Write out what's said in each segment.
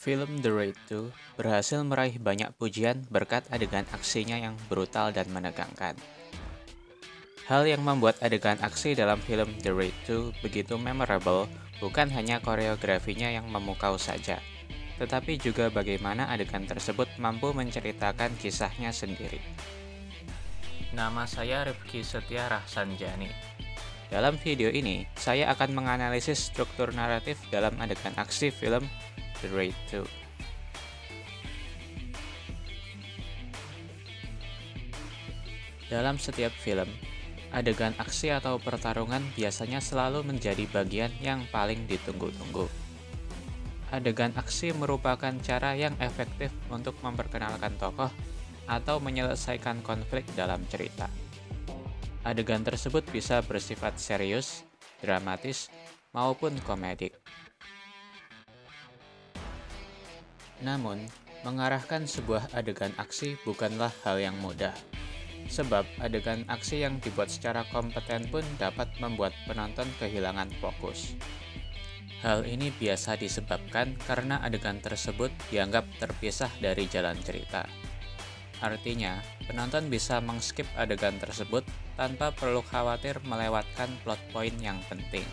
Film The Raid 2 berhasil meraih banyak pujian berkat adegan aksinya yang brutal dan menegangkan. Hal yang membuat adegan aksi dalam film The Raid 2 begitu memorable bukan hanya koreografinya yang memukau saja, tetapi juga bagaimana adegan tersebut mampu menceritakan kisahnya sendiri. Nama saya Rifki Setia Rahsanjani. Dalam video ini, saya akan menganalisis struktur naratif dalam adegan aksi film The Raid 2. Dalam setiap film, adegan aksi atau pertarungan biasanya selalu menjadi bagian yang paling ditunggu-tunggu. Adegan aksi merupakan cara yang efektif untuk memperkenalkan tokoh atau menyelesaikan konflik dalam cerita. Adegan tersebut bisa bersifat serius, dramatis, maupun komedik. Namun, mengarahkan sebuah adegan aksi bukanlah hal yang mudah. Sebab adegan aksi yang dibuat secara kompeten pun dapat membuat penonton kehilangan fokus. Hal ini biasa disebabkan karena adegan tersebut dianggap terpisah dari jalan cerita. Artinya, penonton bisa mengskip adegan tersebut tanpa perlu khawatir melewatkan plot point yang penting.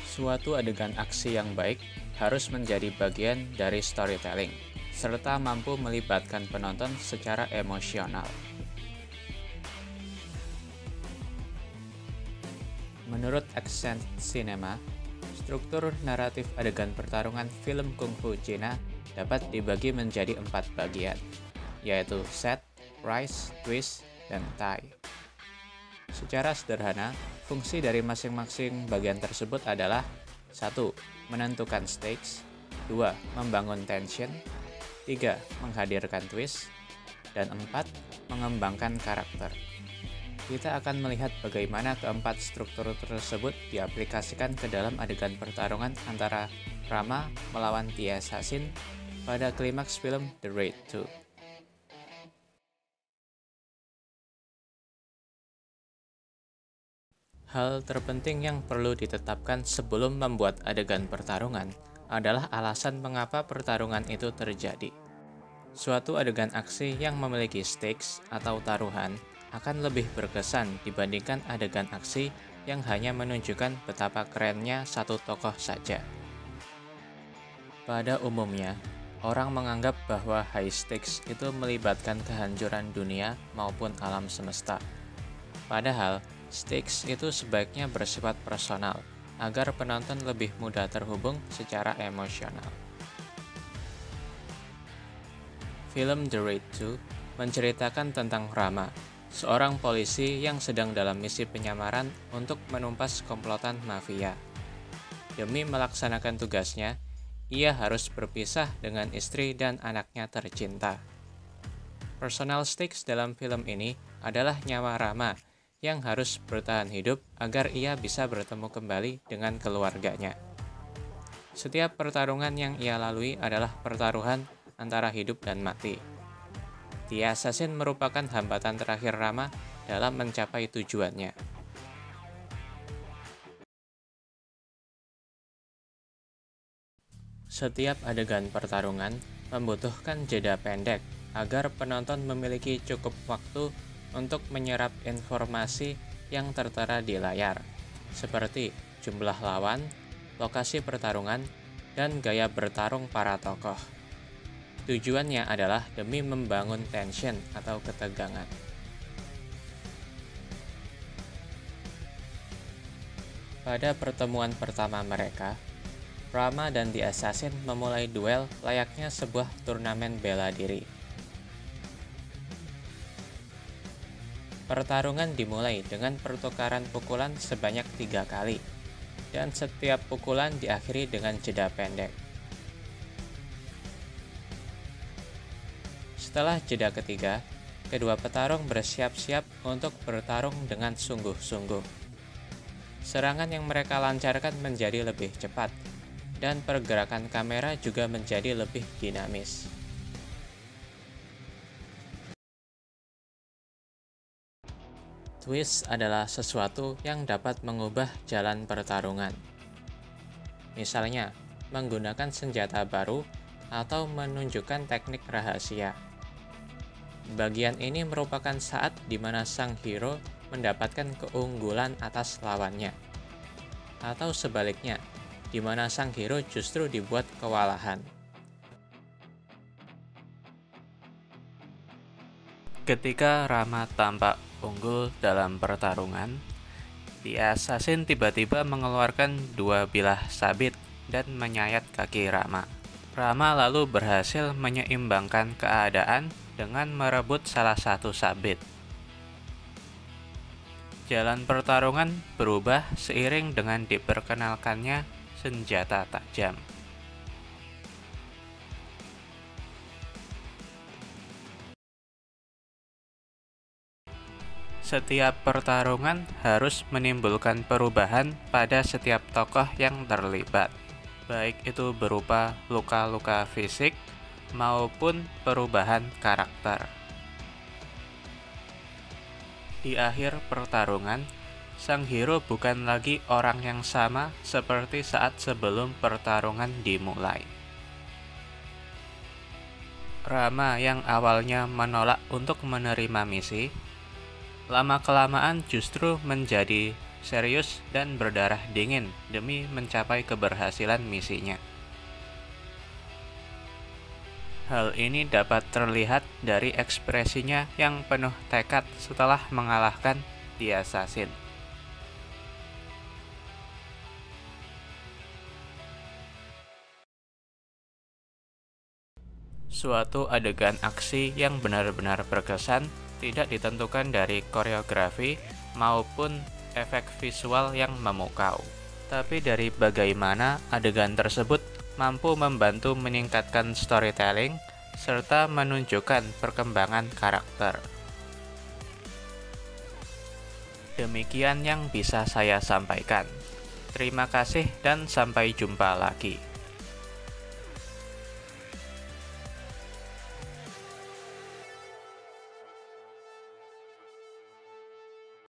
Suatu adegan aksi yang baik harus menjadi bagian dari storytelling, serta mampu melibatkan penonton secara emosional. Menurut Accent Cinema, struktur naratif adegan pertarungan film kungfu Cina dapat dibagi menjadi 4 bagian, yaitu set, rise, twist, dan tie. Secara sederhana, fungsi dari masing-masing bagian tersebut adalah 1. Menentukan stakes, 2. Membangun tension, 3. Menghadirkan twist, dan 4. Mengembangkan karakter. Kita akan melihat bagaimana keempat struktur tersebut diaplikasikan ke dalam adegan pertarungan antara Rama melawan The Assassin pada klimaks film The Raid 2. Hal terpenting yang perlu ditetapkan sebelum membuat adegan pertarungan adalah alasan mengapa pertarungan itu terjadi. Suatu adegan aksi yang memiliki stakes atau taruhan akan lebih berkesan dibandingkan adegan aksi yang hanya menunjukkan betapa kerennya satu tokoh saja. Pada umumnya, orang menganggap bahwa high stakes itu melibatkan kehancuran dunia maupun alam semesta. Padahal, stakes itu sebaiknya bersifat personal, agar penonton lebih mudah terhubung secara emosional. Film The Raid 2 menceritakan tentang Rama, seorang polisi yang sedang dalam misi penyamaran untuk menumpas komplotan mafia. Demi melaksanakan tugasnya, ia harus berpisah dengan istri dan anaknya tercinta. Personal stakes dalam film ini adalah nyawa Rama yang harus bertahan hidup agar ia bisa bertemu kembali dengan keluarganya. Setiap pertarungan yang ia lalui adalah pertaruhan antara hidup dan mati. The Assassin merupakan hambatan terakhir Rama dalam mencapai tujuannya. Setiap adegan pertarungan membutuhkan jeda pendek agar penonton memiliki cukup waktu untuk menyerap informasi yang tertera di layar, seperti jumlah lawan, lokasi pertarungan, dan gaya bertarung para tokoh. Tujuannya adalah demi membangun tension atau ketegangan. Pada pertemuan pertama mereka, Rama dan The Assassin memulai duel layaknya sebuah turnamen bela diri. Pertarungan dimulai dengan pertukaran pukulan sebanyak 3 kali, dan setiap pukulan diakhiri dengan jeda pendek. Setelah jeda ketiga, kedua petarung bersiap-siap untuk bertarung dengan sungguh-sungguh. Serangan yang mereka lancarkan menjadi lebih cepat, dan pergerakan kamera juga menjadi lebih dinamis. Twist adalah sesuatu yang dapat mengubah jalan pertarungan. Misalnya, menggunakan senjata baru, atau menunjukkan teknik rahasia. Bagian ini merupakan saat di mana sang hero mendapatkan keunggulan atas lawannya. Atau sebaliknya, di mana sang hero justru dibuat kewalahan. Ketika Rama tampak unggul dalam pertarungan, The Assassin tiba-tiba mengeluarkan dua bilah sabit dan menyayat kaki Rama. Rama lalu berhasil menyeimbangkan keadaan dengan merebut salah satu sabit. Jalan pertarungan berubah seiring dengan diperkenalkannya senjata tajam. Setiap pertarungan harus menimbulkan perubahan pada setiap tokoh yang terlibat, baik itu berupa luka-luka fisik maupun perubahan karakter. Di akhir pertarungan, sang hero bukan lagi orang yang sama seperti saat sebelum pertarungan dimulai. Rama yang awalnya menolak untuk menerima misi, lama-kelamaan justru menjadi serius dan berdarah dingin demi mencapai keberhasilan misinya. Hal ini dapat terlihat dari ekspresinya yang penuh tekad setelah mengalahkan The Assassin. Suatu adegan aksi yang benar-benar berkesan tidak ditentukan dari koreografi maupun efek visual yang memukau, tapi dari bagaimana adegan tersebut mampu membantu meningkatkan storytelling serta menunjukkan perkembangan karakter. Demikian yang bisa saya sampaikan. Terima kasih dan sampai jumpa lagi.